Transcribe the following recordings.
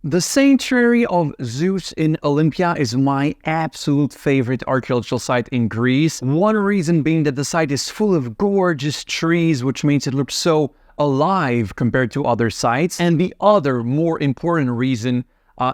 The sanctuary of Zeus in Olympia is my absolute favorite archaeological site in Greece. One reason being that the site is full of gorgeous trees, which makes it look so alive compared to other sites. And the other more important reason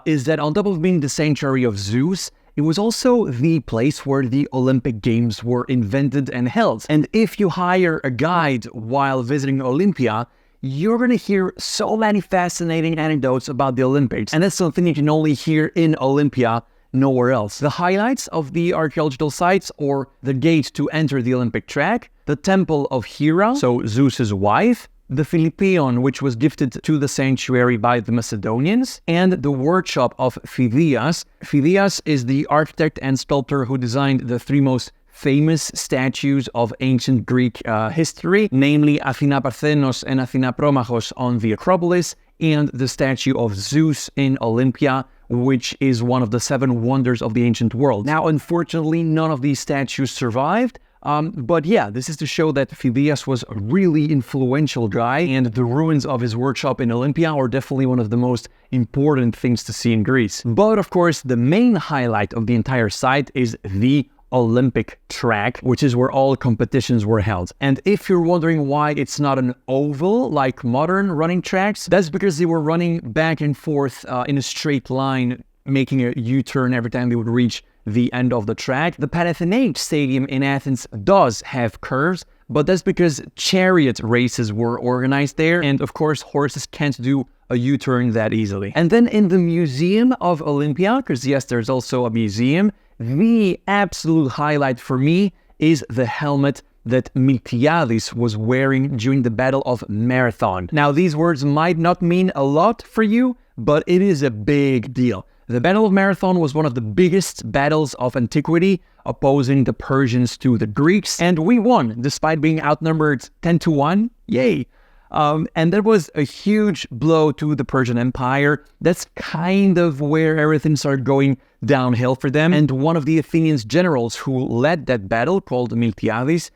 is that on top of being the sanctuary of Zeus, it was also the place where the Olympic Games were invented and held. And if you hire a guide while visiting Olympia, you're going to hear so many fascinating anecdotes about the Olympics. And that's something you can only hear in Olympia, nowhere else. The highlights of the archaeological sites, or the gate to enter the Olympic track, the temple of Hera, so Zeus's wife, the Philippion, which was gifted to the sanctuary by the Macedonians, and the workshop of Phidias. Phidias is the architect and sculptor who designed the three most famous statues of ancient Greek history, namely Athena Parthenos and Athena Promachos on the Acropolis, and the statue of Zeus in Olympia, which is one of the 7 wonders of the ancient world. Now, unfortunately, none of these statues survived, but yeah, this is to show that Phidias was a really influential guy, and the ruins of his workshop in Olympia are definitely one of the most important things to see in Greece. But of course, the main highlight of the entire site is the Olympic track, which is where all competitions were held. And if you're wondering why it's not an oval like modern running tracks, that's because they were running back and forth in a straight line, making a U-turn every time they would reach the end of the track. The Panathinaikos Stadium in Athens does have curves, but that's because chariot races were organized there, and of course horses can't do a U-turn that easily. And then in the Museum of Olympia, because yes, there's also a museum, the absolute highlight for me is the helmet that Miltiades was wearing during the Battle of Marathon. Now, these words might not mean a lot for you, but it is a big deal. The Battle of Marathon was one of the biggest battles of antiquity, opposing the Persians to the Greeks, and we won, despite being outnumbered 10-1. Yay! And that was a huge blow to the Persian Empire. That's kind of where everything started going downhill for them. And one of the Athenian generals who led that battle, called Miltiades,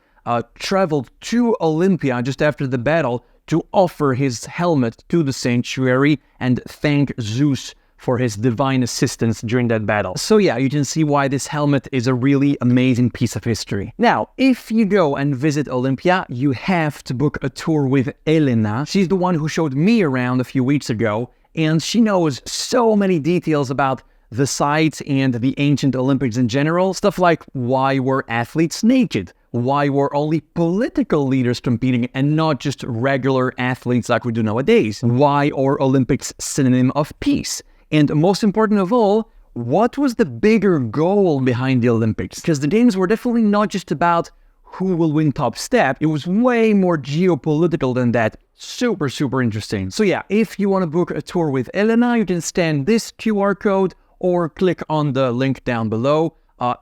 traveled to Olympia just after the battle to offer his helmet to the sanctuary and thank Zeus for his divine assistance during that battle. So yeah, you can see why this helmet is a really amazing piece of history. Now, if you go and visit Olympia, you have to book a tour with Elena. She's the one who showed me around a few weeks ago, and she knows so many details about the site and the ancient Olympics in general. Stuff like why were athletes naked? Why were only political leaders competing and not just regular athletes like we do nowadays? Why are Olympics synonym of peace? And most important of all, what was the bigger goal behind the Olympics? Because the Games were definitely not just about who will win top step. It was way more geopolitical than that. Super, super interesting. So yeah, if you want to book a tour with Elena, you can scan this QR code or click on the link down below.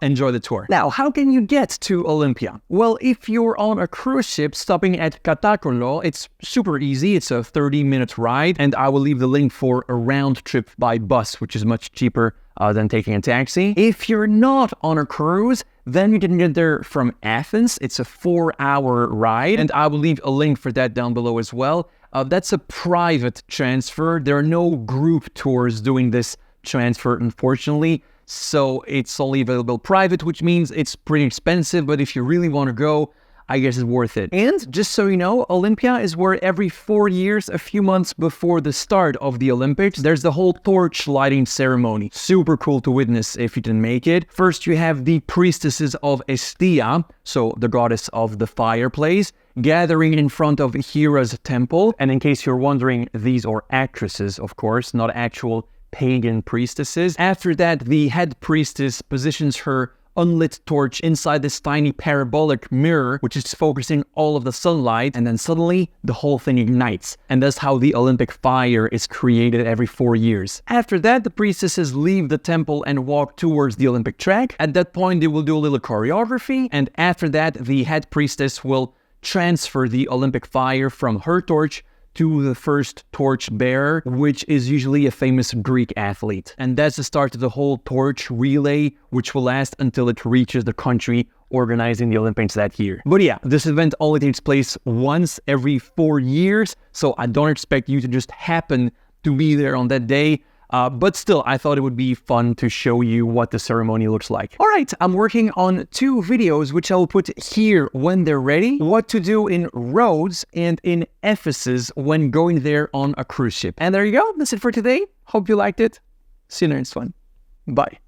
Enjoy the tour. Now, how can you get to Olympia? Well, if you're on a cruise ship stopping at KATAKALO, it's super easy. It's a 30-minute ride, and I will leave the link for a round trip by bus, which is much cheaper than taking a taxi. If you're not on a cruise, then you can get there from Athens. It's a 4-hour ride, and I will leave a link for that down below as well. That's a private transfer. There are no group tours doing this transfer, unfortunately. So it's only available private, which means it's pretty expensive, but if you really want to go, I guess it's worth it. And just so you know, Olympia is where every 4 years, a few months before the start of the Olympics, there's the whole torch lighting ceremony. Super cool to witness if you can make it. First, you have the priestesses of Estia, so the goddess of the fireplace, gathering in front of Hera's temple. And in case you're wondering, these are actresses, of course, not actual pagan priestesses. After that, the head priestess positions her unlit torch inside this tiny parabolic mirror, which is focusing all of the sunlight, and then suddenly the whole thing ignites. And that's how the Olympic fire is created every 4 years. After that, the priestesses leave the temple and walk towards the Olympic track. At that point, they will do a little choreography, and after that, the head priestess will transfer the Olympic fire from her torch to the first torch bearer, which is usually a famous Greek athlete. And that's the start of the whole torch relay, which will last until it reaches the country organizing the Olympics that year. But yeah, this event only takes place once every 4 years, so I don't expect you to just happen to be there on that day. But still, I thought it would be fun to show you what the ceremony looks like. All right, I'm working on 2 videos, which I will put here when they're ready. What to do in Rhodes and in Ephesus when going there on a cruise ship. And there you go. That's it for today. Hope you liked it. See you next one. Bye.